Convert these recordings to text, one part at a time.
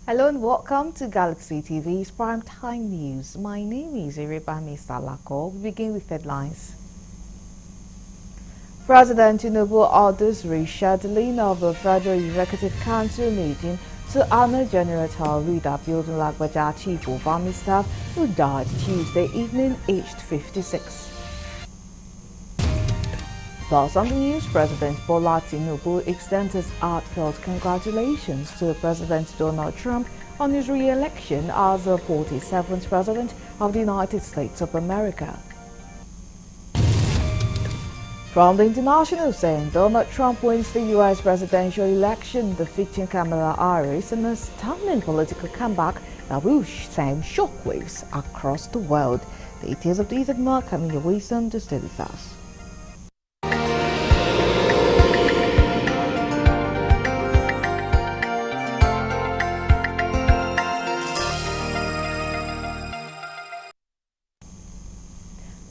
Hello and welcome to Galaxy TV's Primetime News. My name is Iribami Salako. We begin with headlines. President Tinubu orders rescheduling of the Federal Executive Council meeting to honor General Taoreed Abiodun-Lagbaja, Chief of Army Staff, who died Tuesday evening, aged 56. Plus on the news, President Bola Tinubu extends his heartfelt congratulations to President Donald Trump on his re-election as the 47th President of the United States of America. From the international scene, Donald Trump wins the U.S. presidential election, defeating Kamala Harris in a stunning political comeback that will send shockwaves across the world. Details of these and more coming your way soon. To stay with us.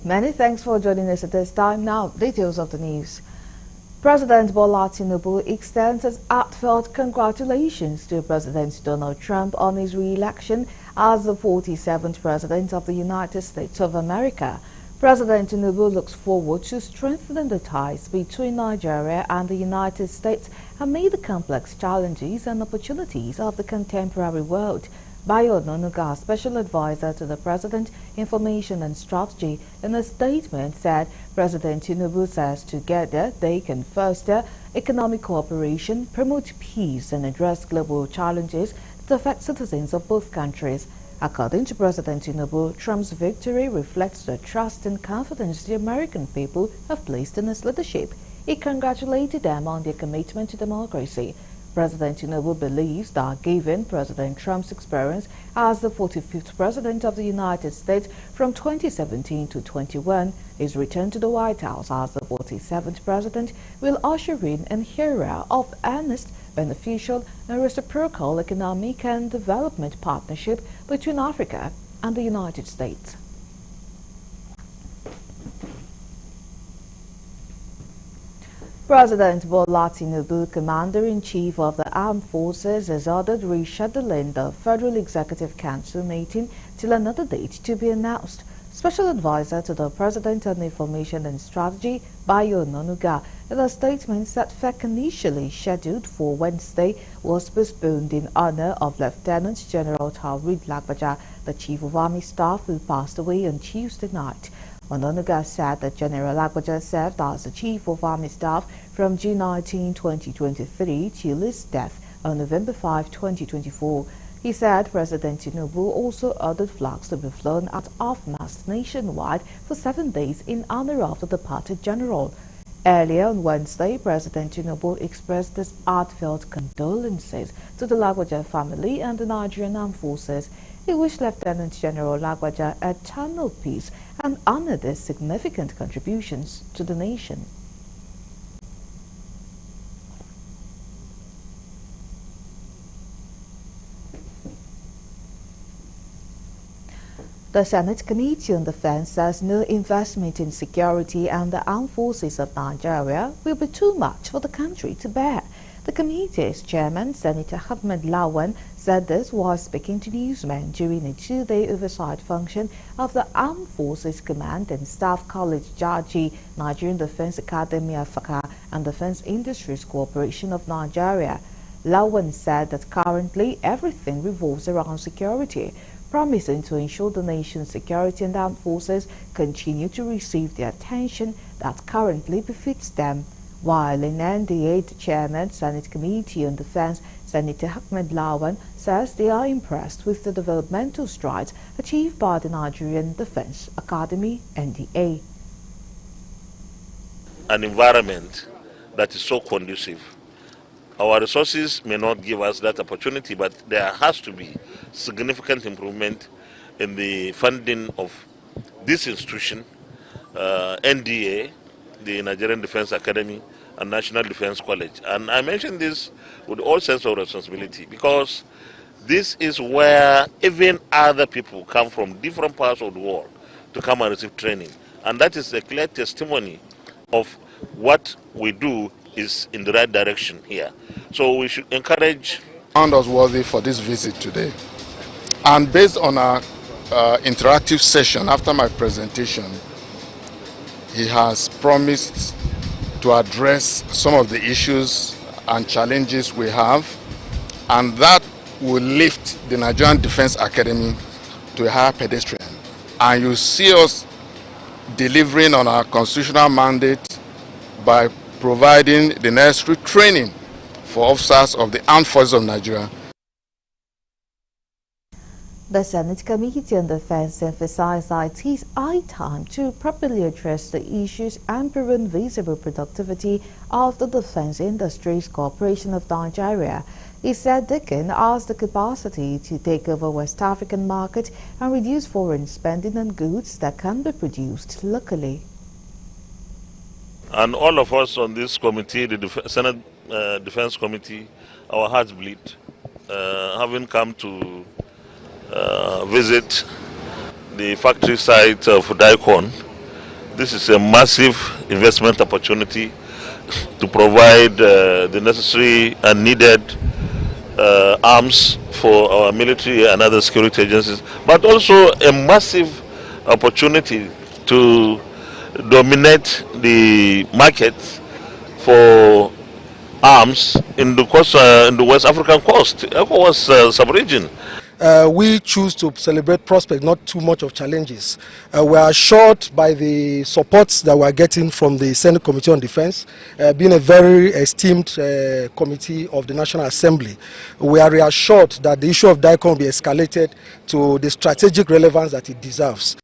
Many thanks for joining us at this time. Now, details of the news. President Bola Tinubu extends his heartfelt congratulations to President Donald Trump on his re-election as the 47th President of the United States of America. President Tinubu looks forward to strengthening the ties between Nigeria and the United States amid the complex challenges and opportunities of the contemporary world. Bayo Ononuga, Special Advisor to the President, Information and Strategy, in a statement said President Tinubu says together they can foster economic cooperation, promote peace and address global challenges that affect citizens of both countries. According to President Tinubu, Trump's victory reflects the trust and confidence the American people have placed in his leadership. He congratulated them on their commitment to democracy. President Tinubu believes that given President Trump's experience as the 45th President of the United States from 2017 to 21, his return to the White House as the 47th President will usher in an era of earnest, beneficial and reciprocal economic and development partnership between Africa and the United States. President Bola Tinubu, Commander-in-Chief of the Armed Forces, has ordered rescheduling the Federal Executive Council meeting till another date to be announced. Special Advisor to the President on Information and Strategy, Bayo Ononuga, in a statement said FEC initially scheduled for Wednesday was postponed in honor of Lieutenant General Taoreed Lagbaja, the Chief of Army Staff, who passed away on Tuesday night. Ononuga said that General Lagbaja served as the Chief of Army Staff from June 19, 2023 till his death on November 5, 2024. He said President Tinubu also ordered flags to be flown at half-mast nationwide for 7 days in honor of the departed general. Earlier on Wednesday, President Tinubu expressed his heartfelt condolences to the Lagbaja family and the Nigerian Armed Forces. He wished Lieutenant General Lagbaja eternal peace and honored his significant contributions to the nation. The Senate Committee on Defense says no investment in security and the armed forces of Nigeria will be too much for the country to bear. The committee's chairman, Senator Ahmed Lawan, said this while speaking to newsmen during a two-day oversight function of the Armed Forces Command and Staff College Jaji, Nigerian Defense Academy Afaka, and Defense Industries Corporation of Nigeria. Lawan said that currently everything revolves around security, promising to ensure the nation's security and armed forces continue to receive the attention that currently befits them. While in NDA, the chairman, Senate Committee on Defense, Senator Ahmed Lawan, says they are impressed with the developmental strides achieved by the Nigerian Defense Academy, NDA. An environment that is so conducive. Our resources may not give us that opportunity, but there has to be significant improvement in the funding of this institution, NDA, the Nigerian Defense Academy, and National Defense College. And I mention this with all sense of responsibility because this is where even other people come from different parts of the world to come and receive training. And that is a clear testimony of what we do is in the right direction here. So we should encourage Found us worthy for this visit today. And based on our interactive session after my presentation, he has promised to address some of the issues and challenges we have, and that will lift the Nigerian Defense Academy to a higher pedestrian. And you see us delivering on our constitutional mandate by providing the necessary training for officers of the Armed Forces of Nigeria. The Senate Committee on Defense emphasized that it is high time to properly address the issues hampering visible productivity of the Defense Industries Corporation of Nigeria. He said DICON has the capacity to take over West African market and reduce foreign spending on goods that can be produced locally. And all of us on this committee, the Senate Defense Committee, our hearts bleed, having come to visit the factory site of DICON. This is a massive investment opportunity to provide the necessary and needed arms for our military and other security agencies, but also a massive opportunity to dominate the market for arms in the West African coast, ECOWAS sub-region. We choose to celebrate prospect, not too much of challenges. We are assured by the support that we are getting from the Senate Committee on Defense, being a very esteemed committee of the National Assembly. We are reassured that the issue of DICON will be escalated to the strategic relevance that it deserves.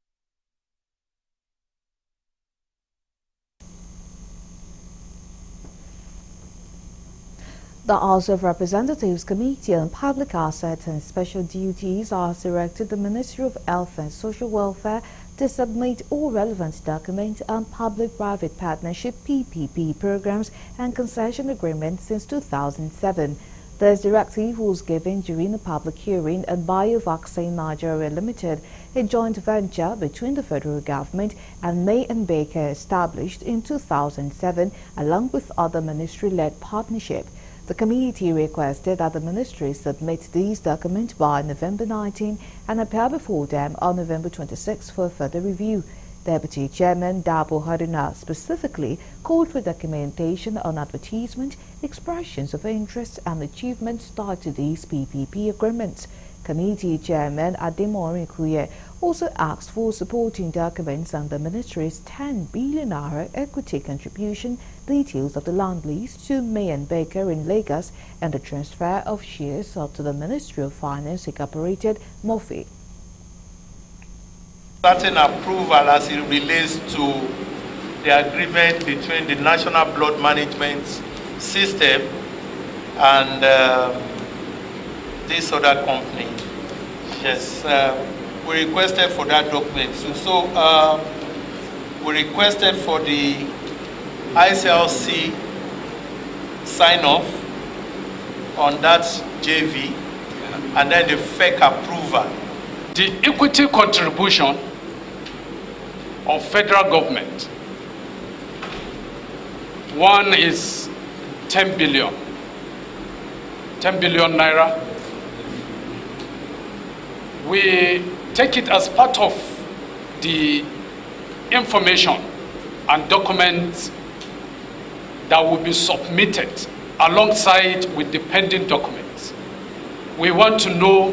The House of Representatives Committee on Public Assets and Special Duties has directed the Ministry of Health and Social Welfare to submit all relevant documents on public-private partnership (PPP) programs and concession agreements since 2007. This directive was given during a public hearing on Biovaccine Nigeria Limited, a joint venture between the federal government and May and Baker established in 2007 along with other ministry-led partnership. The committee requested that the ministry submit these documents by November 19 and appear before them on November 26 for further review. Deputy Chairman Dabo Haruna specifically called for documentation on advertisement, expressions of interest and achievements tied to these PPP agreements. Committee Chairman Ademorin Kuye also asked for supporting documents on the ministry's 10 billion naira equity contribution, details of the land lease to May and Baker in Lagos, and the transfer of shares up to the Ministry of Finance Incorporated, MOFI. Certain approval as it relates to the agreement between the National Blood Management System and this other company. Yes, we requested for that document. So we requested for the ICLC sign off on that JV and then the FEC approval. The equity contribution of federal government, one is 10 billion naira. We take it as part of the information and documents that will be submitted alongside with the pending documents. We want to know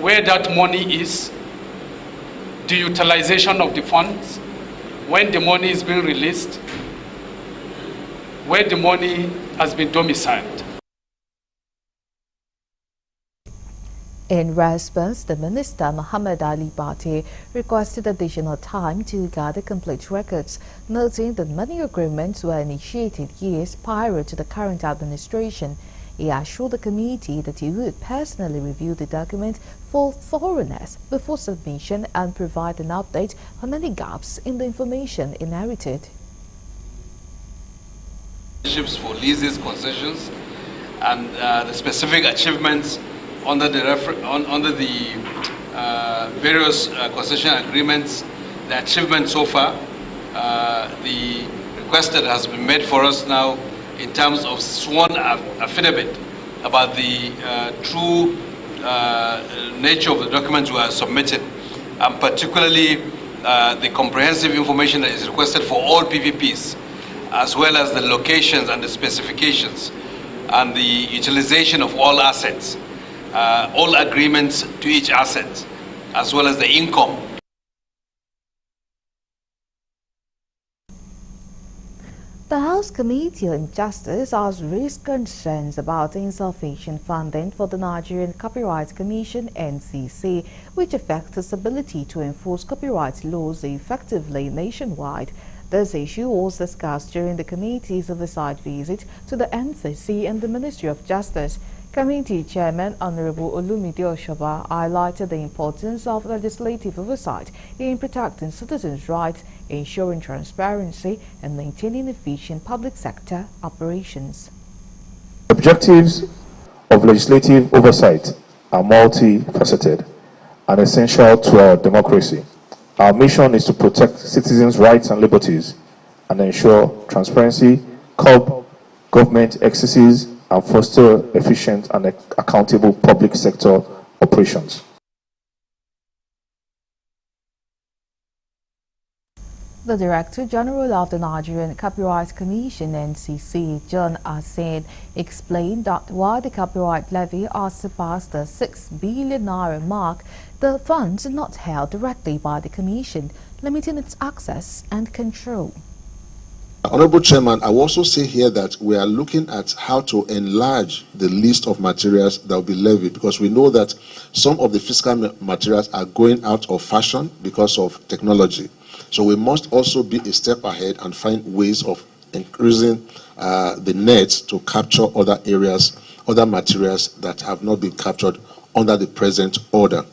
where that money is, the utilization of the funds, when the money is being released, where the money has been domiciled. In response, the Minister Muhammad Ali Bate requested additional time to gather complete records, noting that many agreements were initiated years prior to the current administration. He assured the committee that he would personally review the document for thoroughness before submission and provide an update on any gaps in the information inherited. For leases, concessions, and the specific achievements under the various concession agreements, the achievement so far, the request that has been made for us now in terms of sworn affidavit about the true nature of the documents we are submitting, and particularly the comprehensive information that is requested for all PPPs, as well as the locations and the specifications, and the utilization of all assets, all agreements to each asset, as well as the income. The House Committee on Justice has raised concerns about insufficient funding for the Nigerian Copyright Commission (NCC), which affects its ability to enforce copyright laws effectively nationwide. This issue was discussed during the committee's oversight visit to the NCC and the Ministry of Justice. Committee Chairman Honorable Olumide Oshoba highlighted the importance of legislative oversight in protecting citizens' rights, ensuring transparency, and maintaining efficient public sector operations. Objectives of legislative oversight are multifaceted and essential to our democracy. Our mission is to protect citizens' rights and liberties and ensure transparency, curb government excesses, and foster efficient and accountable public sector operations. The Director General of the Nigerian Copyright Commission (NCC), John Asen, explained that while the copyright levy has surpassed the 6 billion naira mark, the funds are not held directly by the Commission, limiting its access and control. Honorable Chairman, I will also say here that we are looking at how to enlarge the list of materials that will be levied, because we know that some of the fiscal materials are going out of fashion because of technology. So we must also be a step ahead and find ways of increasing the net to capture other areas, other materials that have not been captured under the present order.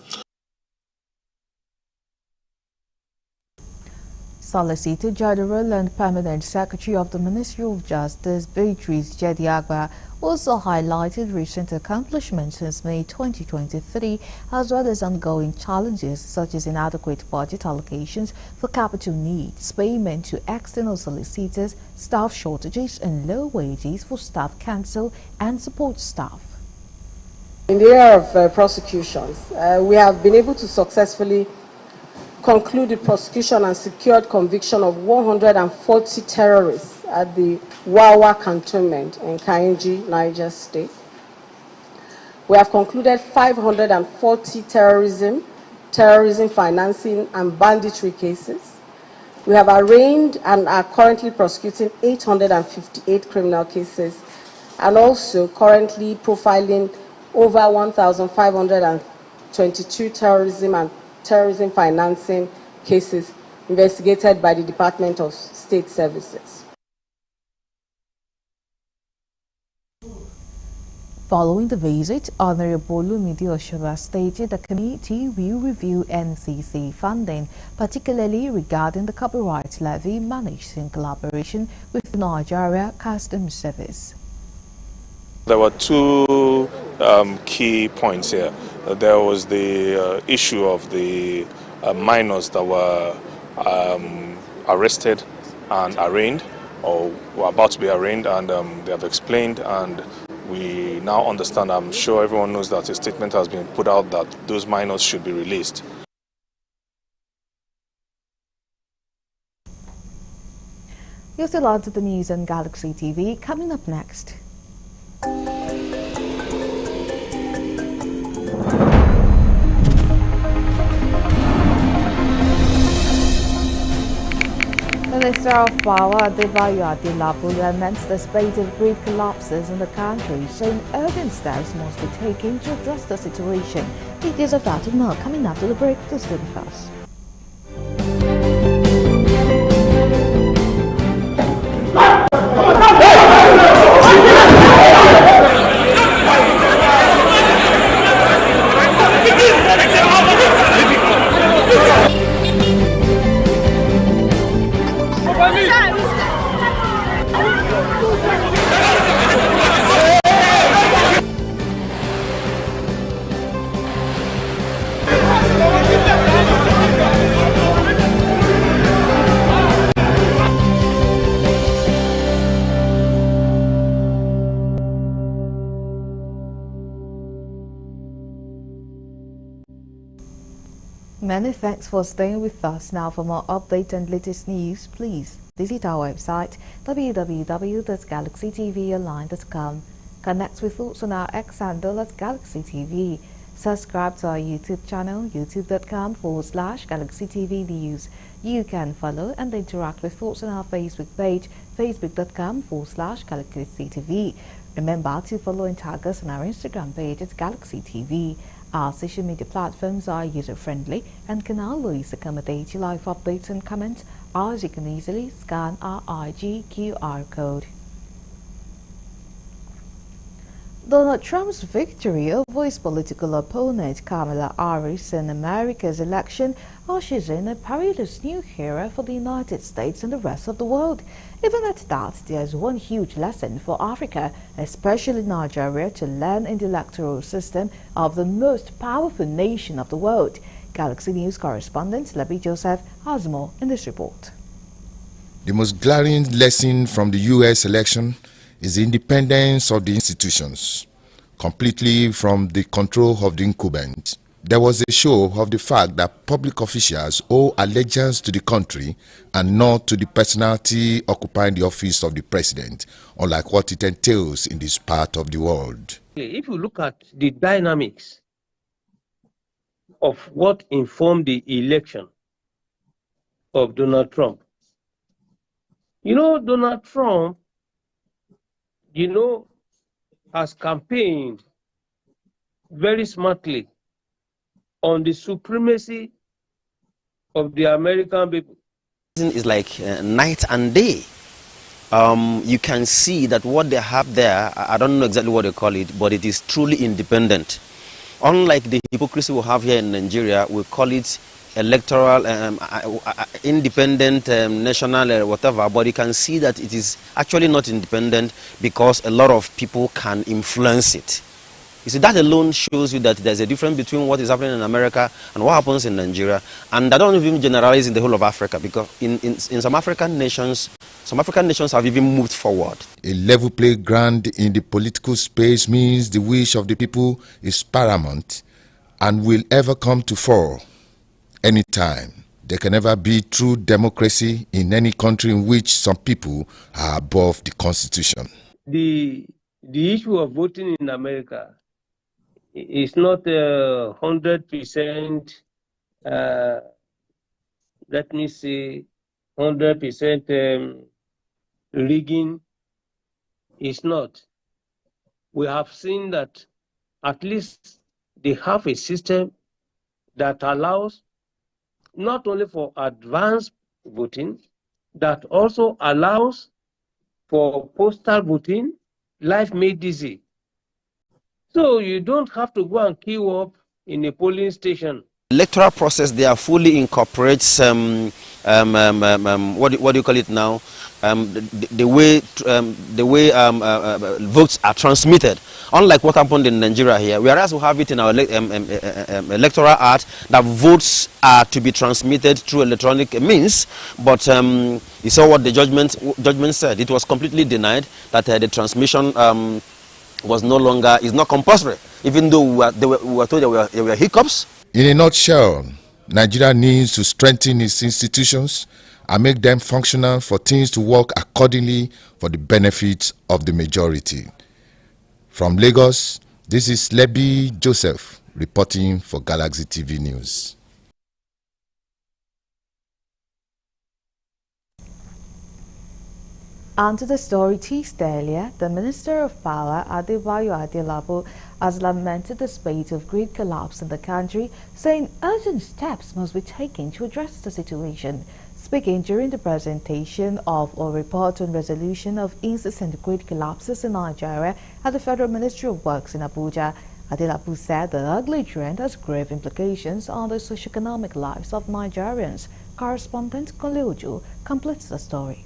Solicitor General and Permanent Secretary of the Ministry of Justice, Beatrice Jediagba, also highlighted recent accomplishments since May 2023, as well as ongoing challenges such as inadequate budget allocations for capital needs, payment to external solicitors, staff shortages, and low wages for staff counsel and support staff. In the area of prosecutions, we have been able to successfully concluded prosecution and secured conviction of 140 terrorists at the Wawa cantonment in Kainji, Niger State. We have concluded 540 terrorism financing and banditry cases. We have arraigned and are currently prosecuting 858 criminal cases, and also currently profiling over 1,522 terrorism and terrorism financing cases investigated by the Department of State Services. Following the visit, Honorable Olumide Oshoba stated the committee will review NCC funding, particularly regarding the copyright levy managed in collaboration with the Nigeria Customs Service. There were two key points here. There was the issue of the minors that were arrested and arraigned, or were about to be arraigned, and they have explained, and we now understand, I'm sure everyone knows that a statement has been put out that those minors should be released. You're still on to the news on Galaxy TV. Coming up next. Minister of Power Adebayo Adelabu laments the spate of grid collapses in the country, saying urgent steps must be taken to address the situation. Details of that and more coming after the break. Please stay with us. Many thanks for staying with us. Now for more updates and latest news, please visit our website www.galaxytvonline.com. Connect with us on our X handle at Galaxy TV. Subscribe to our YouTube channel, youtube.com/Galaxy TV News. You can follow and interact with us on our Facebook page, facebook.com/Galaxy TV. Remember to follow and tag us on our Instagram page at Galaxy TV. Our social media platforms are user-friendly and can always accommodate your live updates and comments, as you can easily scan our IG QR code. Donald Trump's victory over his political opponent Kamala Harris in America's election ushers in a perilous new era for the United States and the rest of the world. Even at that, there's one huge lesson for Africa, especially Nigeria, to learn in the electoral system of the most powerful nation of the world. Galaxy News correspondent Lebby Joseph has more in this report. The most glaring lesson from the U.S. election is the independence of the institutions, completely from the control of the incumbent. There was a show of the fact that public officials owe allegiance to the country and not to the personality occupying the office of the president, unlike what it entails in this part of the world. If you look at the dynamics of what informed the election of Donald Trump, Donald Trump, has campaigned very smartly on the supremacy of the American people. It's like night and day. You can see that what they have there, I don't know exactly what they call it, but it is truly independent. Unlike the hypocrisy we have here in Nigeria, we call it electoral, independent, national, whatever, but you can see that it is actually not independent because a lot of people can influence it. You see, that alone shows you that there's a difference between what is happening in America and what happens in Nigeria. And I don't even generalize in the whole of Africa, because in some African nations have even moved forward. A level playground in the political space means the wish of the people is paramount and will ever come to fore anytime. There can never be true democracy in any country in which some people are above the Constitution. The issue of voting in America is not 100%, let me say, 100% rigging. It's not. We have seen that at least they have a system that allows not only for advanced voting, that also allows for postal voting, life made easy. So you don't have to go and queue up in a polling station. Electoral process there fully incorporates what do you call it now? The way votes are transmitted. Unlike what happened in Nigeria here, whereas we have it in our electoral act that votes are to be transmitted through electronic means, but you saw what the judgment said. It was completely denied that the transmission is not compulsory, even though we were told there were hiccups. In a nutshell, Nigeria needs to strengthen its institutions and make them functional for things to work accordingly for the benefit of the majority. From Lagos, this is Lebby Joseph reporting for Galaxy TV News. And to the story teased earlier, the Minister of Power, Adebayo Adelabu, has lamented the spate of grid collapse in the country, saying urgent steps must be taken to address the situation. Speaking during the presentation of a report on resolution of incessant grid collapses in Nigeria at the Federal Ministry of Works in Abuja, Adelabu said the ugly trend has grave implications on the socio-economic lives of Nigerians. Correspondent Koleojo completes the story.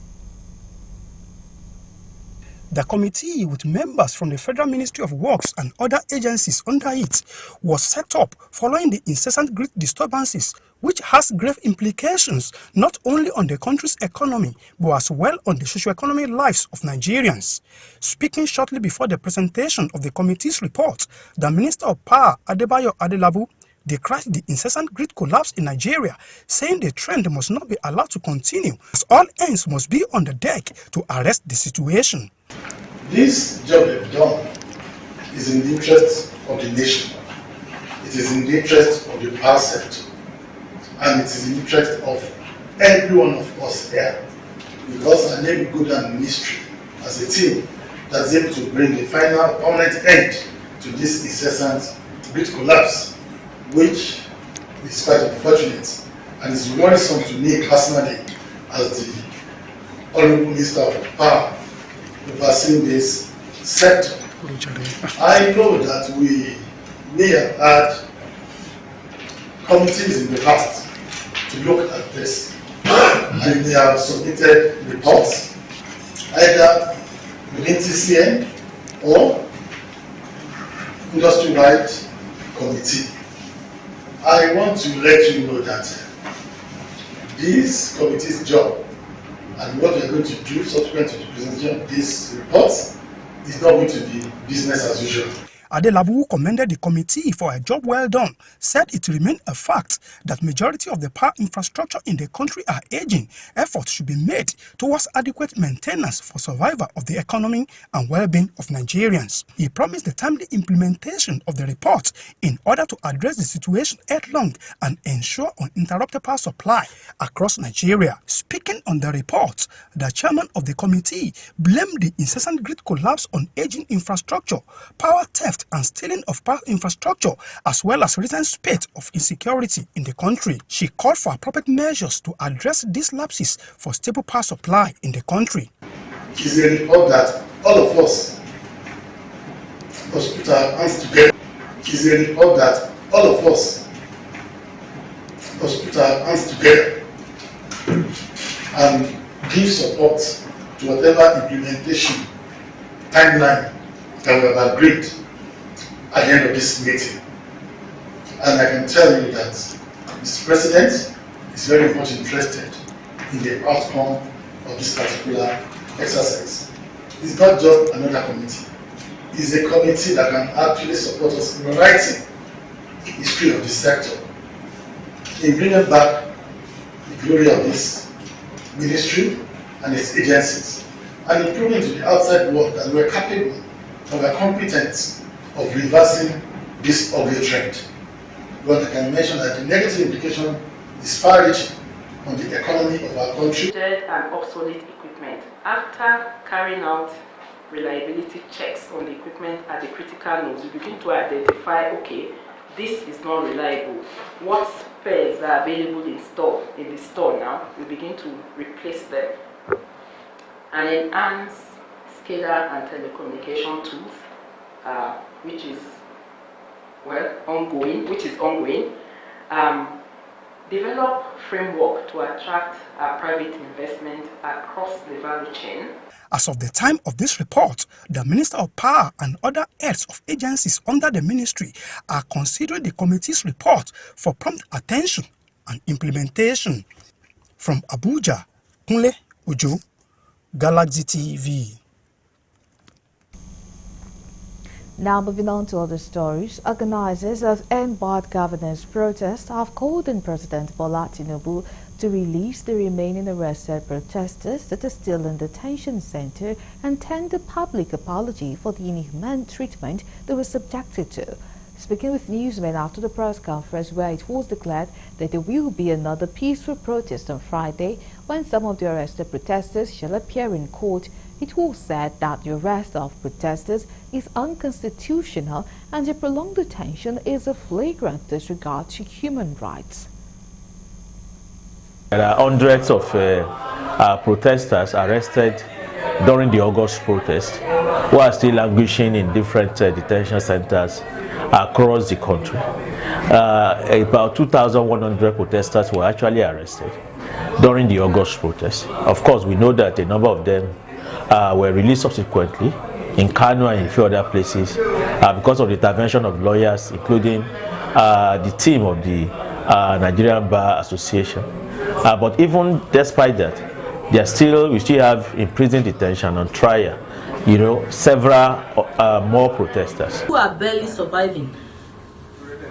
The committee, with members from the Federal Ministry of Works and other agencies under it, was set up following the incessant grid disturbances, which has grave implications not only on the country's economy, but as well on the socio-economic lives of Nigerians. Speaking shortly before the presentation of the committee's report, the Minister of Power, Adebayo Adelabu, decried the incessant grid collapse in Nigeria, saying the trend must not be allowed to continue, as all ends must be on the deck to arrest the situation. This job they've done is in the interest of the nation. It is in the interest of the power sector. And it is in the interest of every one of us here. Because our name will go down the ministry as a team that's able to bring a final permanent end to this incessant grid collapse, which is quite unfortunate and is worrisome to me personally as the Honorable Minister of Power overseeing this sector. I know that we may have had committees in the past to look at this, and they have submitted reports either within TCN or industry-wide committee. I want to let you know that this committee's job and what we are going to do subsequent to the presentation of these reports is not going to be business as usual. Adelabu, who commended the committee for a job well done, said it remained a fact that majority of the power infrastructure in the country are aging. Efforts should be made towards adequate maintenance for survival of the economy and well-being of Nigerians. He promised the timely implementation of the report in order to address the situation headlong and ensure uninterrupted power supply across Nigeria. Speaking on the report, the chairman of the committee blamed the incessant grid collapse on aging infrastructure, power theft, and stealing of power infrastructure, as well as recent spate of insecurity in the country. She called for appropriate measures to address these lapses for stable power supply in the country. It is a report that all of us must put our hands together. It is a report that all of us must put our hands together and give support to whatever implementation timeline that we have agreed at the end of this meeting. And I can tell you that Mr. President is very much interested in the outcome of this particular exercise. It's not just another committee. It's a committee that can actually support us in writing the history of the sector, in bringing back the glory of this ministry and its agencies, and in proving to the outside world that we're capable and we're competent of reversing this ugly trend. But I can mention that the negative implication is far-reaching on the economy of our country. And obsolete equipment. After carrying out reliability checks on the equipment at the critical nodes, we begin to identify, okay, this is not reliable. What spares are available in the store now? We begin to replace them and enhance SCADA and telecommunication tools, which is ongoing. Develop framework to attract private investment across the value chain. As of the time of this report, the Minister of Power and other heads of agencies under the ministry are considering the committee's report for prompt attention and implementation. From Abuja, Kunle Uju, Galaxy TV. Now moving on to other stories, organizers of End Bad Governance protest have called on President Bola Tinubu to release the remaining arrested protesters that are still in the detention center and tender public apology for the inhumane treatment they were subjected to. Speaking with newsmen after the press conference where it was declared that there will be another peaceful protest on Friday when some of the arrested protesters shall appear in court, it was said that the arrest of protesters is unconstitutional and the prolonged detention is a flagrant disregard to human rights. There are hundreds of protesters arrested during the August protest who are still languishing in different detention centers across the country. About 2,100 protesters were actually arrested during the August protest. Of course, we know that a number of them were released subsequently in Kano and in a few other places because of the intervention of lawyers, including the team of the Nigerian Bar Association. But even despite that, we still have in prison detention on trial, several more protesters who are barely surviving.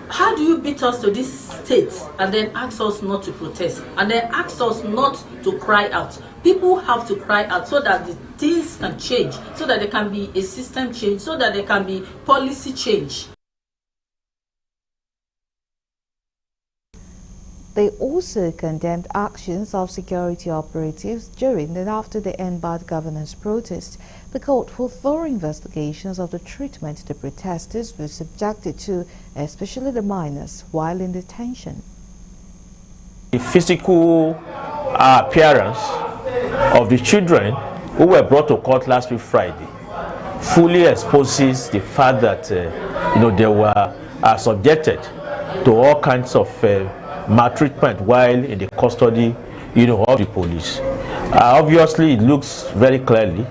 how do you beat us to this state and then ask us not to protest and then ask us not to cry out? People have to cry out so that the things can change, so that there can be a system change, so that there can be policy change. They also condemned actions of security operatives during and after the end-bad governance protest. They called for thorough investigations of the treatment the protesters were subjected to, especially the minors, while in detention. The physical appearance of the children who were brought to court last week Friday fully exposes the fact that they were subjected to all kinds of maltreatment while in the custody of the police. Obviously, it looks very clearly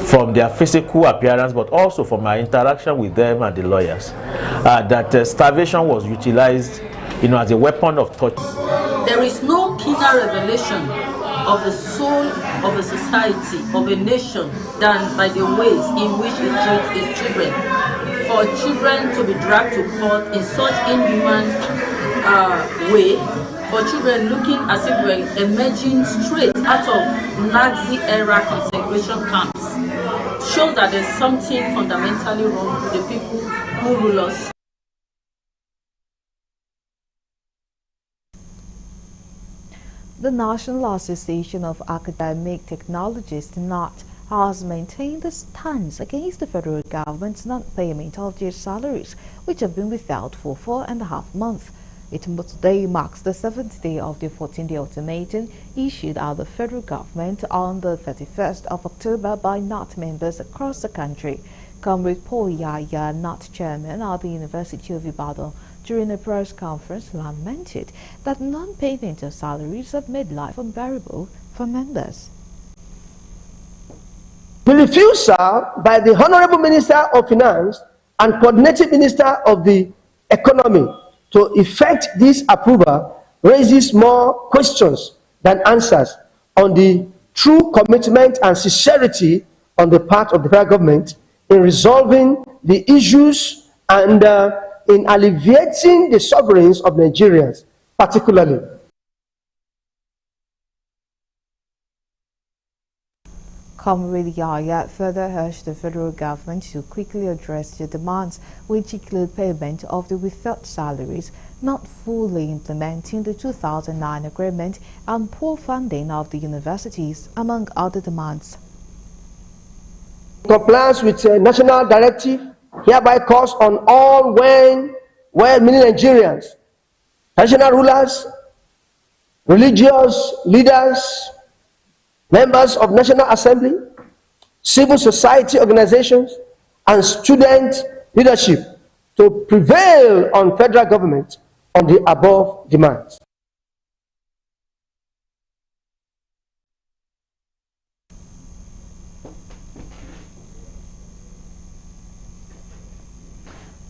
from their physical appearance, but also from my interaction with them and the lawyers, that starvation was utilized as a weapon of torture. There is no keener revelation of the soul of a society, of a nation, than by the ways in which it treats its children. For children to be dragged to court in such inhuman way, for children looking as if we're emerging straight out of Nazi-era concentration camps, shows that there's something fundamentally wrong with the people who rule us. The National Association of Academic Technologists, NAT, has maintained a stance against the federal government's non-payment of their salaries, which have been withheld for 4.5 months. Today marks the 7th day of the 14-day ultimatum issued by the federal government on the 31st of October by NAT members across the country. Comrade Paul Yaya, NAT chairman at the University of Ibadan, during a press conference, lamented that non-payment of salaries have made life unbearable for members. The refusal by the Honorable Minister of Finance and Coordinating Minister of the Economy to effect this approval raises more questions than answers on the true commitment and sincerity on the part of the federal government in resolving the issues and in alleviating the sufferings of Nigerians, particularly. Comrade Yaya further urged the federal government to quickly address the demands, which include payment of the withheld salaries, not fully implementing the 2009 agreement, and poor funding of the universities, among other demands. Compliance with national directive hereby calls on all well-meaning Nigerians, national rulers, religious leaders, members of National Assembly, civil society organizations, and student leadership to prevail on federal government on the above demands.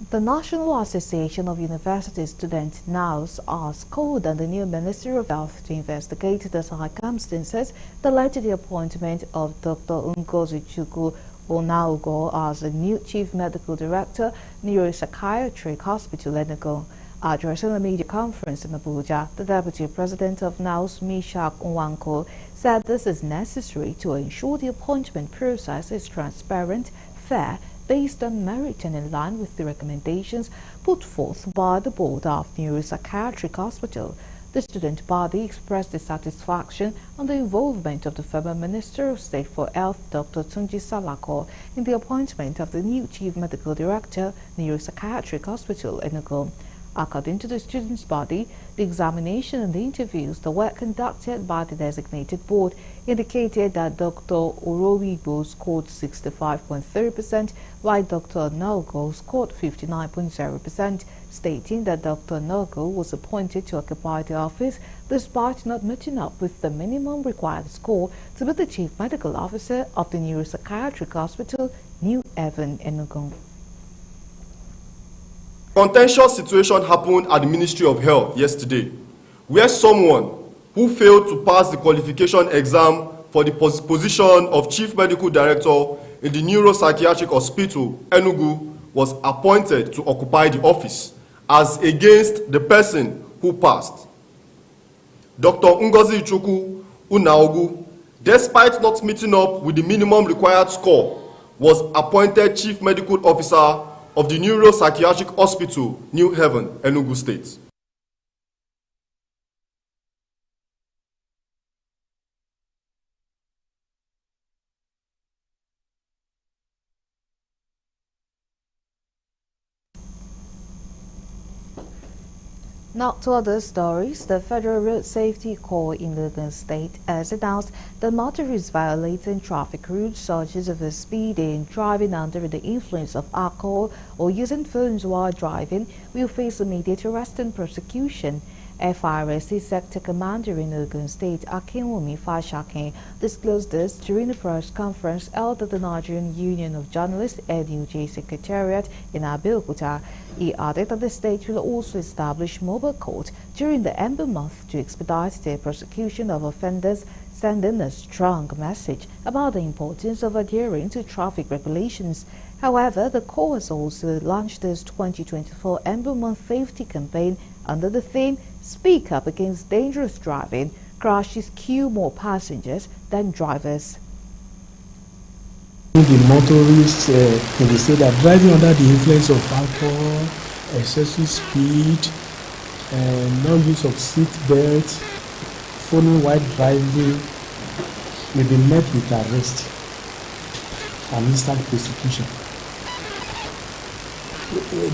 The National Association of University Students NAUS has called on the new Ministry of Health to investigate the circumstances that led to the appointment of Dr. Ngozi Chukwu Onaugo as the new Chief Medical Director, Neuropsychiatric Hospital, Enugu. Addressing a media conference in Abuja, the Deputy President of NAUS, Mishak Nwanko, said this is necessary to ensure the appointment process is transparent, fair, based on merit and in line with the recommendations put forth by the Board of Neuropsychiatric Hospital. The student body expressed dissatisfaction on the involvement of the former Minister of State for Health, Dr. Tunji Salako, in the appointment of the new Chief Medical Director, Neuropsychiatric Hospital, Enugu. According to the students' body, the examination and the interviews that were conducted by the designated board indicated that Dr. Orowibo scored 65.3%, while Dr. Nogo scored 59.0%, stating that Dr. Nogo was appointed to occupy the office despite not meeting up with the minimum required score to be the Chief Medical Officer of the Neuropsychiatric Hospital, New Haven, Enugu. Contentious situation happened at the Ministry of Health yesterday, where someone who failed to pass the qualification exam for the position of Chief Medical Director in the Neuropsychiatric Hospital, Enugu, was appointed to occupy the office as against the person who passed. Dr. Ngozi Ichukwu Unaogu, despite not meeting up with the minimum required score, was appointed Chief Medical Officer of the Neuropsychiatric Hospital, New Haven, Enugu State. Not to other stories, the Federal Road Safety Corps in Ogun State has announced that motorists violating traffic rules such as overspeeding, driving under the influence of alcohol, or using phones while driving will face immediate arrest and prosecution. FRSC Sector Commander in Ogun State, Akinwumi Fashakin, disclosed this during a press conference held at the Nigerian Union of Journalists NUJ Secretariat in Abeokuta. He added that the state will also establish mobile court during the Ember month to expedite the prosecution of offenders, sending a strong message about the importance of adhering to traffic regulations. However, the Corps has also launched this 2024 Ember Month Safety Campaign under the theme Speak Up Against Dangerous Driving. Crashes kill more passengers than drivers. The motorists in the state are driving under the influence of alcohol, excessive speed, non-use of seat belts, phoning while driving will be met with arrest and instant prosecution.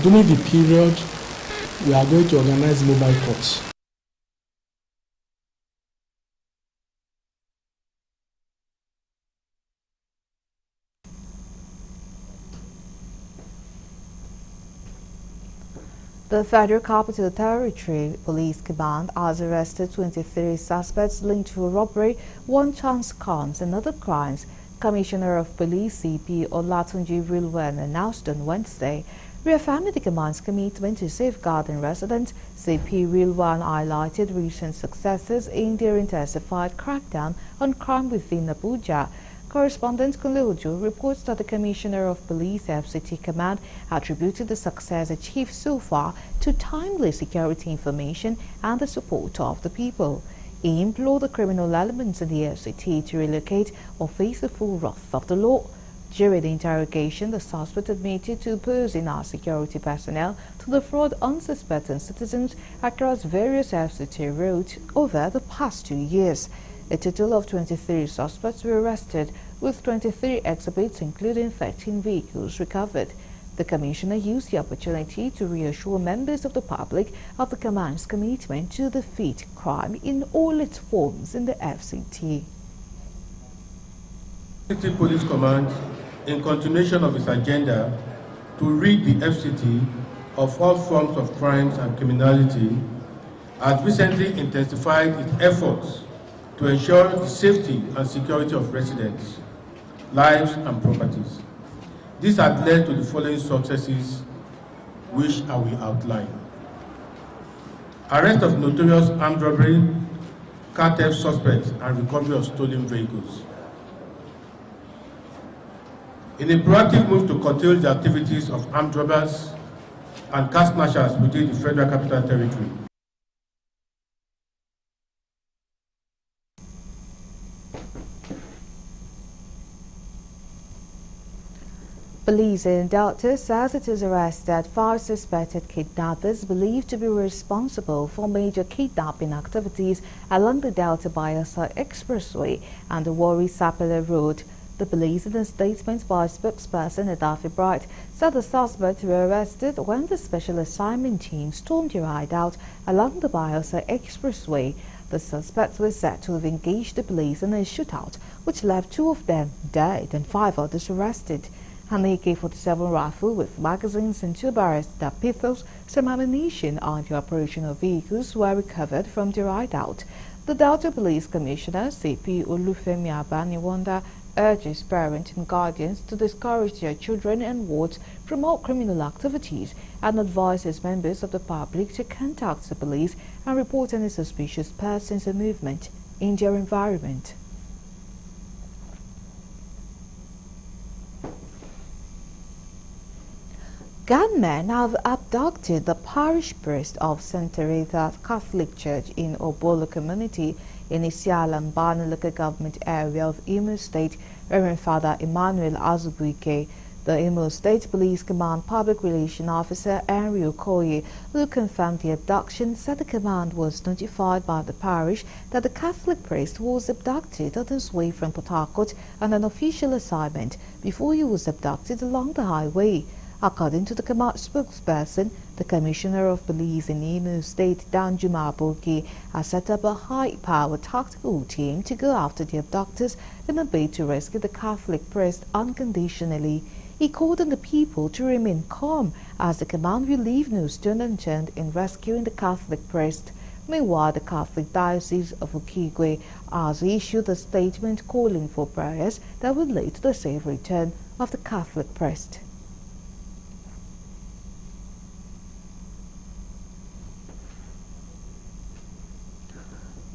During the period, we are going to organize mobile courts. The Federal Capital Territory Police Command has arrested 23 suspects linked to a robbery, one-chance cons and other crimes. Commissioner of Police CP Olatunji Rilwan announced on Wednesday. Reaffirming the command's commitment to safeguarding residents, CP Rilwan highlighted recent successes in their intensified crackdown on crime within Abuja. Correspondent Kunle reports that the Commissioner of Police FCT Command attributed the success achieved so far to timely security information and the support of the people. He implored the criminal elements in the FCT to relocate or face the full wrath of the law. During the interrogation, the suspect admitted to posing as security personnel to defraud unsuspecting citizens across various FCT roads over the past 2 years. A total of 23 suspects were arrested, with 23 exhibits including 13 vehicles recovered. The Commissioner used the opportunity to reassure members of the public of the command's commitment to defeat crime in all its forms in the FCT. FCT Police Command, in continuation of its agenda to rid the FCT of all forms of crimes and criminality, has recently intensified its efforts to ensure the safety and security of residents, lives and properties. This has led to the following successes, which I will outline. Arrest of notorious armed robbery, car theft suspects, and recovery of stolen vehicles. In a proactive move to curtail the activities of armed robbers and car snatchers within the Federal Capital Territory, Police in Delta says it has arrested 5 suspected kidnappers believed to be responsible for major kidnapping activities along the Delta Bayelsa Expressway and the Warri Sapele Road. The police, in a statement by spokesperson Adafi Bright, said the suspects were arrested when the special assignment team stormed a hideout along the Bayelsa Expressway. The suspects were said to have engaged the police in a shootout, which left 2 of them dead and 5 others arrested. An AK-47 rifle with magazines and 2 barrels that pistols, some ammunition and the operational vehicles were recovered from the hideout. The Delta Police Commissioner, CP Olufemi Abaniwanda, urges parents and guardians to discourage their children and wards from all criminal activities and advises members of the public to contact the police and report any suspicious persons or movement in their environment. Gunmen have abducted the parish priest of St. Teresa Catholic Church in Obolo community in Isiala-Mbano local government area of Imo State, Reverend Father Emmanuel Azubuike. The Imo State Police Command Public Relations Officer Henry Okoye, who confirmed the abduction, said the command was notified by the parish that the Catholic priest was abducted on his way from Port Harcourt on an official assignment before he was abducted along the highway. According to the command spokesperson, the Commissioner of Police in Imo State, Danjuma Aboki, has set up a high-powered tactical team to go after the abductors in a bid to rescue the Catholic priest unconditionally. He called on the people to remain calm as the command will leave no stone unturned in rescuing the Catholic priest. Meanwhile, the Catholic Diocese of Okigwe has issued a statement calling for prayers that will lead to the safe return of the Catholic priest.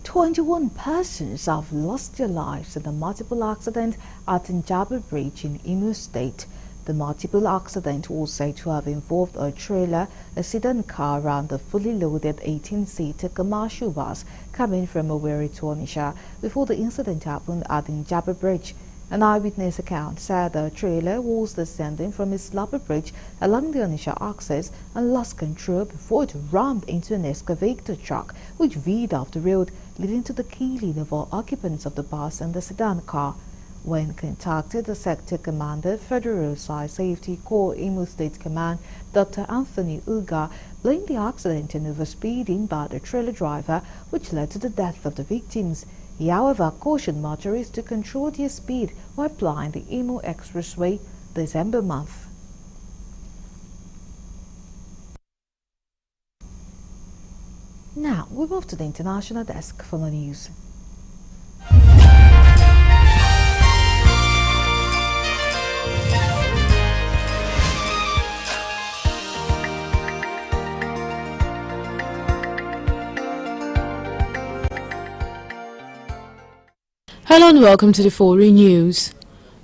"21 persons have lost their lives in a multiple accident at Njaba Bridge in Imo State. The multiple accident was said to have involved a trailer, a sedan car, and a fully loaded 18-seater commercial bus coming from Owerri to Onitsha before the incident happened at Njaba Bridge. An eyewitness account said the trailer was descending from its slabber bridge along the Onitsha axis and lost control before it rammed into an excavator truck which veered off the road, leading to the killing of all occupants of the bus and the sedan car. When contacted, the sector commander, Federal Side Safety Corps Imo State Command, Dr. Anthony Uga, blamed the accident on overspeeding by the trailer driver, which led to the death of the victims. He, however, cautioned motorists to control their speed while plying the Imo Expressway December month. Now, we move to the international desk for the news. Hello and welcome to the Foreign News.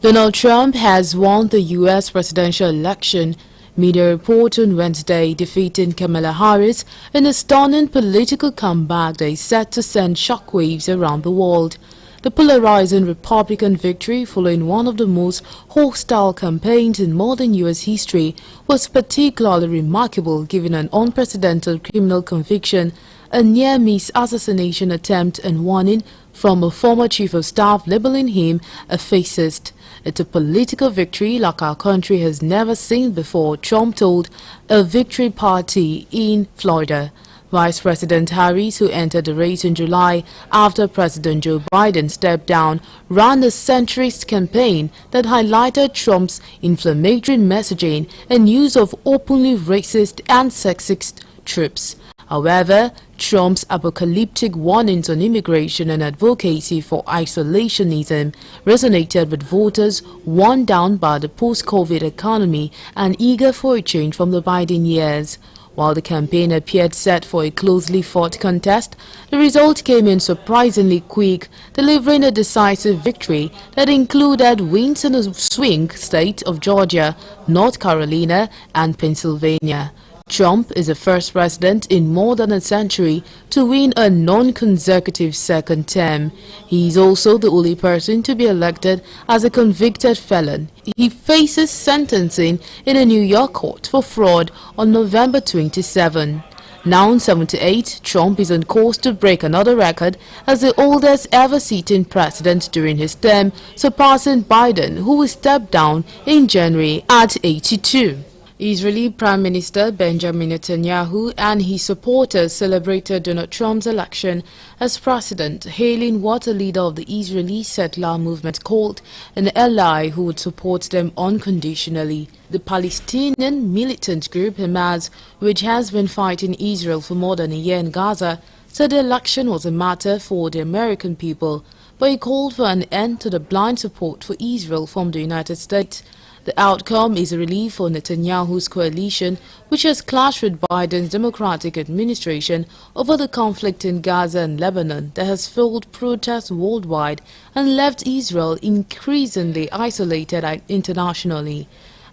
Donald Trump has won the U.S. presidential election. Media report on Wednesday defeating Kamala Harris in a stunning political comeback that is set to send shockwaves around the world. The polarizing Republican victory, following one of the most hostile campaigns in modern U.S. history, was particularly remarkable given an unprecedented criminal conviction, a near-miss assassination attempt, and warning from a former chief of staff labeling him a fascist. It's a political victory like our country has never seen before, Trump told a victory party in Florida. Vice President Harris, who entered the race in July after President Joe Biden stepped down, ran a centrist campaign that highlighted Trump's inflammatory messaging and use of openly racist and sexist tropes. However, Trump's apocalyptic warnings on immigration and advocacy for isolationism resonated with voters worn down by the post-COVID economy and eager for a change from the Biden years. While the campaign appeared set for a closely fought contest, the result came in surprisingly quick, delivering a decisive victory that included wins in the swing states of Georgia, North Carolina, and Pennsylvania. Trump is the first president in more than a century to win a non-consecutive second term. He is also the only person to be elected as a convicted felon. He faces sentencing in a New York court for fraud on November 27. Now 78, Trump is on course to break another record as the oldest ever sitting president during his term, surpassing Biden, who will step down in January at 82. Israeli Prime Minister Benjamin Netanyahu and his supporters celebrated Donald Trump's election as president, hailing what a leader of the Israeli settler movement called an ally who would support them unconditionally. The Palestinian militant group Hamas, which has been fighting Israel for more than a year in Gaza, said the election was a matter for the American people, but he called for an end to the blind support for Israel from the United States. The outcome is a relief for Netanyahu's coalition, which has clashed with Biden's Democratic administration over the conflict in Gaza and Lebanon that has fueled protests worldwide and left Israel increasingly isolated internationally.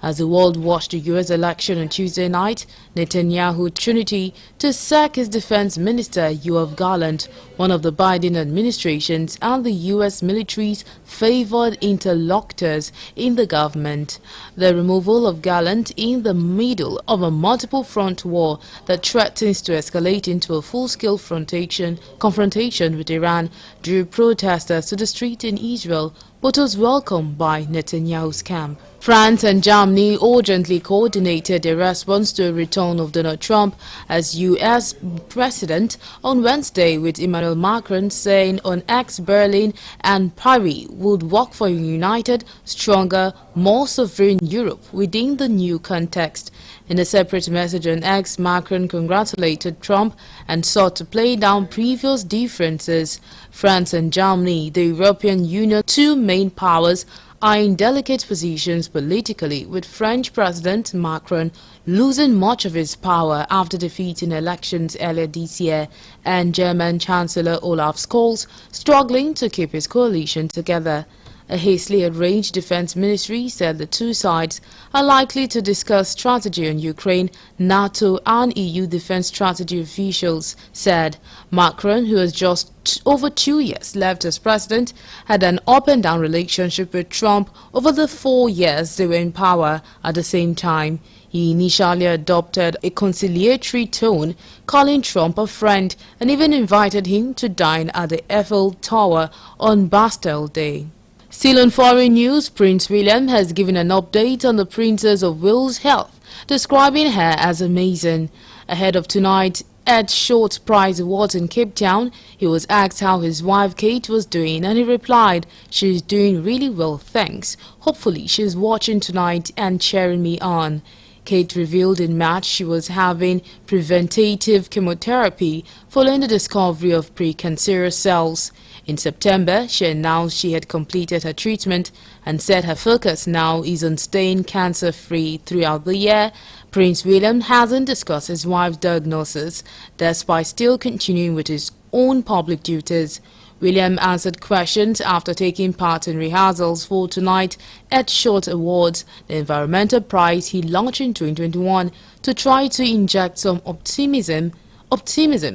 As the world watched the U.S. election on Tuesday night, Netanyahu Trinity to sack his defense minister Yoav Gallant, one of the Biden administration's and the U.S. military's favored interlocutors in the government. The removal of Gallant in the middle of a multiple-front war that threatens to escalate into a full-scale confrontation with Iran drew protesters to the street in Israel, but was welcomed by Netanyahu's camp. France and Germany urgently coordinated a response to a return of Donald Trump as U.S. president on Wednesday, with Emmanuel Macron saying on X Berlin and Paris would work for a united, stronger, more sovereign Europe within the new context. In a separate message on X, Macron congratulated Trump and sought to play down previous differences. France and Germany, the European Union, two main powers, are in delicate positions politically, with French President Macron losing much of his power after defeating elections earlier this year, and German Chancellor Olaf Scholz struggling to keep his coalition together. A hastily arranged defense ministry said the two sides are likely to discuss strategy on Ukraine. NATO and EU defense strategy officials said. Macron, who has just over 2 years left as president, had an up-and-down relationship with Trump over the 4 years they were in power. At the same time, he initially adopted a conciliatory tone, calling Trump a friend and even invited him to dine at the Eiffel Tower on Bastille Day. Still on foreign news, Prince William has given an update on the Princess of Wales' health, describing her as amazing. Ahead of tonight's Ed Short Prize Awards in Cape Town, he was asked how his wife Kate was doing, and he replied, "She's doing really well, thanks. Hopefully she's watching tonight and cheering me on." Kate revealed in March she was having preventative chemotherapy following the discovery of precancerous cells. In September, she announced she had completed her treatment and said her focus now is on staying cancer-free throughout the year. Prince William hasn't discussed his wife's diagnosis, despite still continuing with his own public duties. William answered questions after taking part in rehearsals for tonight at Short Awards, the environmental prize he launched in 2021 to try to inject some optimism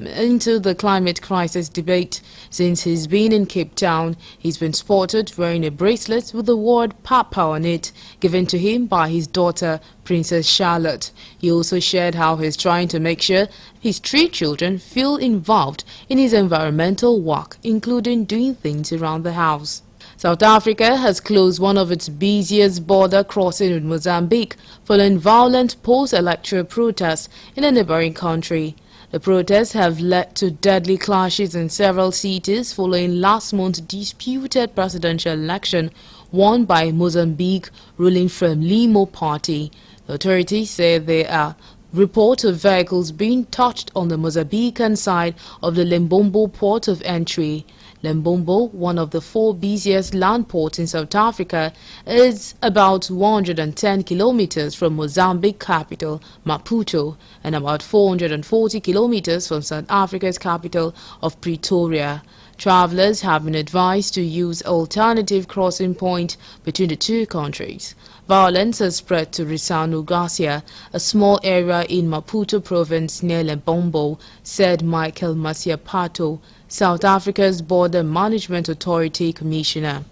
into the climate crisis debate. Since he's been in Cape Town, he's been spotted wearing a bracelet with the word Papa on it, given to him by his daughter, Princess Charlotte. He also shared how he's trying to make sure his 3 children feel involved in his environmental work, including doing things around the house. South Africa has closed one of its busiest border crossings with Mozambique following violent post-electoral protests in a neighboring country. The protests have led to deadly clashes in several cities following last month's disputed presidential election won by Mozambique ruling Frelimo party. The authorities say there are reports of vehicles being touched on the Mozambican side of the Lembombo port of entry. Lembombo, one of the 4 busiest land ports in South Africa, is about 110 kilometers from Mozambique capital, Maputo, and about 440 kilometers from South Africa's capital of Pretoria. Travelers have been advised to use alternative crossing points between the two countries. Violence has spread to Risano Garcia, a small area in Maputo province near Lembombo, said Michael Masiapato, South Africa's Border Management Authority Commissioner.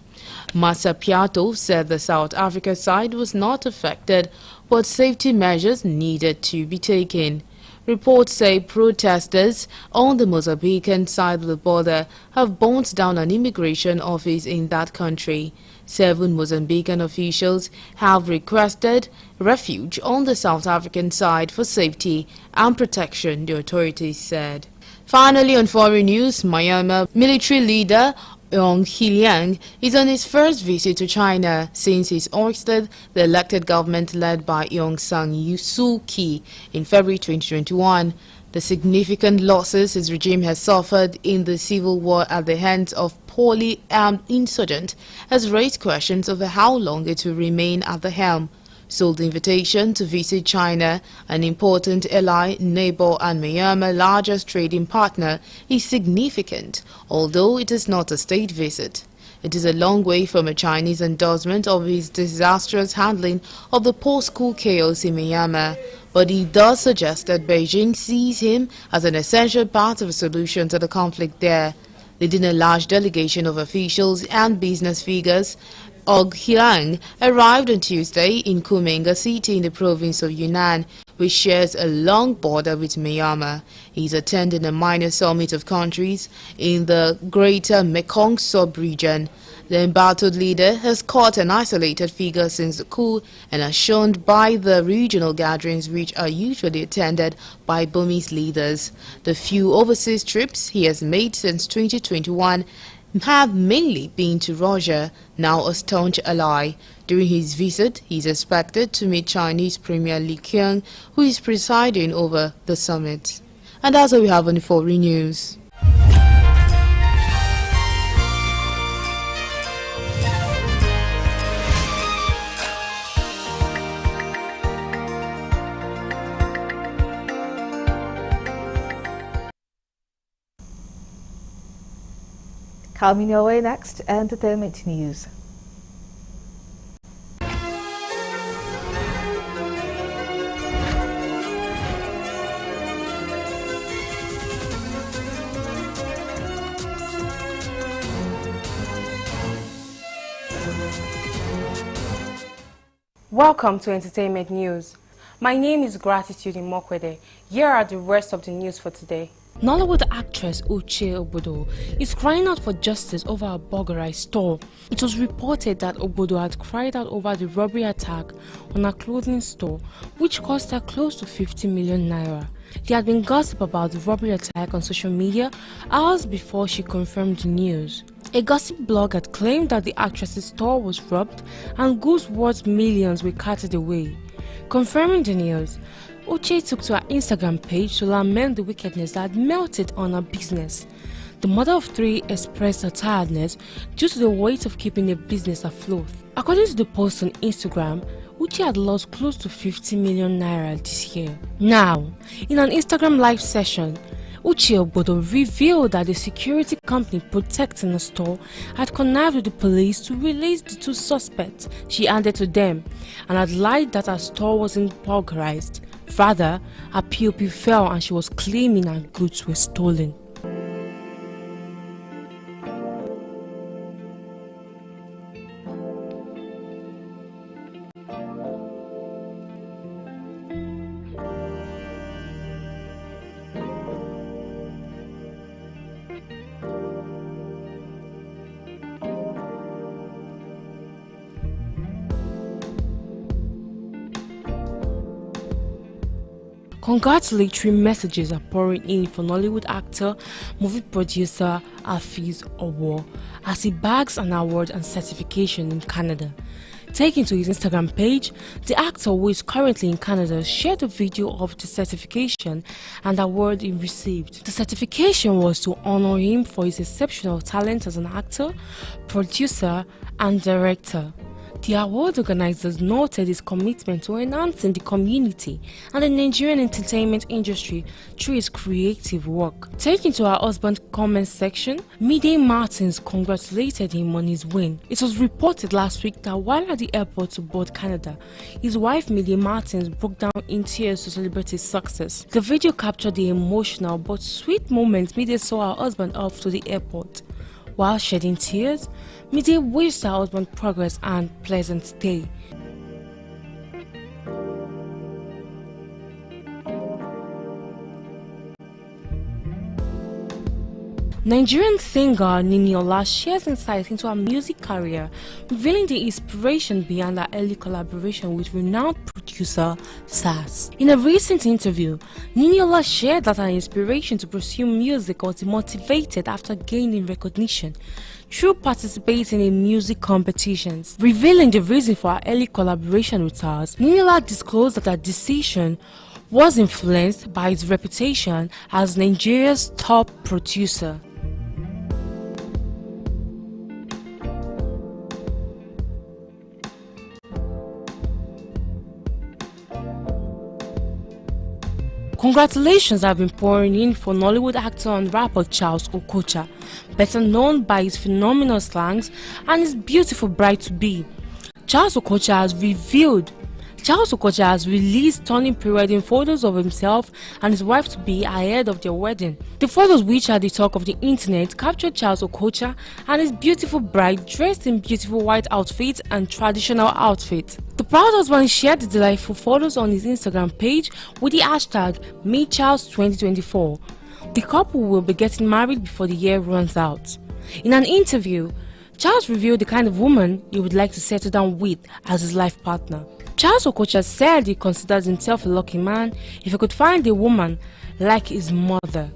Masiapato said the South Africa side was not affected, but safety measures needed to be taken. Reports say protesters on the Mozambican side of the border have burnt down an immigration office in that country. 7 Mozambican officials have requested refuge on the South African side for safety and protection, the authorities said. Finally, on foreign news, Myanmar military leader Aung Hlaing is on his first visit to China since he's ousted the elected government led by Aung San Suu Kyi in February 2021. The significant losses his regime has suffered in the civil war at the hands of poorly armed insurgents has raised questions over how long it will remain at the helm. So the invitation to visit China, an important ally, neighbor and Myanmar's largest trading partner, is significant, although it is not a state visit. It is a long way from a Chinese endorsement of his disastrous handling of the post-coup chaos in Myanmar, but he does suggest that Beijing sees him as an essential part of a solution to the conflict there. Leading a large delegation of officials and business figures, Og Hiang arrived on Tuesday in Kumeng, a city in the province of Yunnan, which shares a long border with Myanmar. He is attending a minor summit of countries in the greater Mekong sub-region. The embattled leader has caught an isolated figure since the coup and as shown by the regional gatherings which are usually attended by Burmese leaders. The few overseas trips he has made since 2021 have mainly been to Russia, now a staunch ally. During his visit, he is expected to meet Chinese Premier Li Qiang, who is presiding over the summit. And that's all we have on the foreign news. Coming your way next, entertainment news. Welcome to Entertainment News. My name is Gratitude Imokwede. Here are the rest of the news for today. Nollywood actress Uche Obodo is crying out for justice over a burglarized store. It was reported that Obodo had cried out over the robbery attack on a clothing store, which cost her close to 50 million naira. There had been gossip about the robbery attack on social media hours before she confirmed the news. A gossip blog had claimed that the actress's store was robbed and goods worth millions were carted away. Confirming the news, Uche took to her Instagram page to lament the wickedness that had melted on her business. The mother of three expressed her tiredness due to the weight of keeping a business afloat. According to the post on Instagram, Uche had lost close to 50 million naira this year. Now, in an Instagram live session, Uche Obodo revealed that the security company protecting the store had connived with the police to release the two suspects she handed to them and had lied that her store wasn't burglarized. Rather, her POP fell and she was claiming her goods were stolen. Congratulatory messages are pouring in for Nollywood actor, movie producer Hafiz Owo as he bags an award and certification in Canada. Taken to his Instagram page, the actor, who is currently in Canada, shared a video of the certification and award he received. The certification was to honor him for his exceptional talent as an actor, producer and director. The award organizers noted his commitment to enhancing the community and the Nigerian entertainment industry through his creative work. Taken to her husband's comment section, Mide Martins congratulated him on his win. It was reported last week that while at the airport to board Canada, his wife Mide Martins broke down in tears to celebrate his success. The video captured the emotional but sweet moment Mide saw her husband off to the airport. While shedding tears, Mide wished her husband progress and pleasant stay. Nigerian singer Niniola shares insight into her music career, revealing the inspiration behind her early collaboration with renowned producer Sass. In a recent interview, Niniola shared that her inspiration to pursue music was motivated after gaining recognition through participating in music competitions. Revealing the reason for her early collaboration with Sass, Niniola disclosed that her decision was influenced by his reputation as Nigeria's top producer. Congratulations have been pouring in for Nollywood actor and rapper Charles Okocha, better known by his phenomenal slangs and his beautiful bride-to-be. Charles Okocha has released stunning pre-wedding photos of himself and his wife-to-be ahead of their wedding. The photos, which are the talk of the internet, captured Charles Okocha and his beautiful bride dressed in beautiful white outfits and traditional outfits. The proud husband shared the delightful photos on his Instagram page with the hashtag #MeCharles2024. The couple will be getting married before the year runs out. In an interview, Charles revealed the kind of woman he would like to settle down with as his life partner. Charles Okocha said he considers himself a lucky man if he could find a woman like his mother.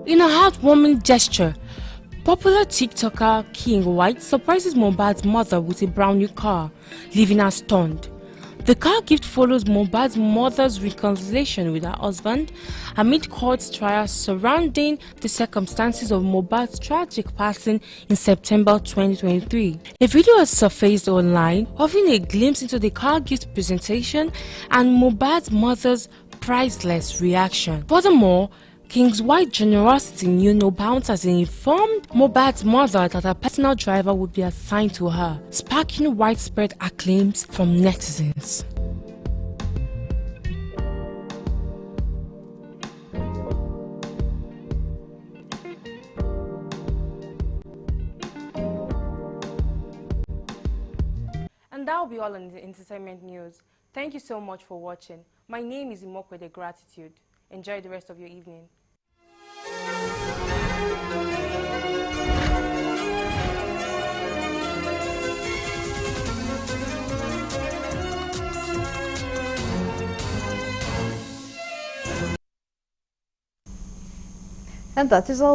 In a heartwarming gesture, popular TikToker King White surprises Mohbad's mother with a brand new car, leaving her stunned. The car gift follows Mohbad's mother's reconciliation with her husband amid court trials surrounding the circumstances of Mohbad's tragic passing in September 2023. A video has surfaced online offering a glimpse into the car gift presentation and Mohbad's mother's priceless reaction. Furthermore, King's White generosity knew no bounds as he informed Mohbad's mother that her personal driver would be assigned to her, sparking widespread acclaims from netizens. And that will be all on the entertainment news. Thank you so much for watching. My name is Imokwe Gratitude. Enjoy the rest of your evening. And that is all.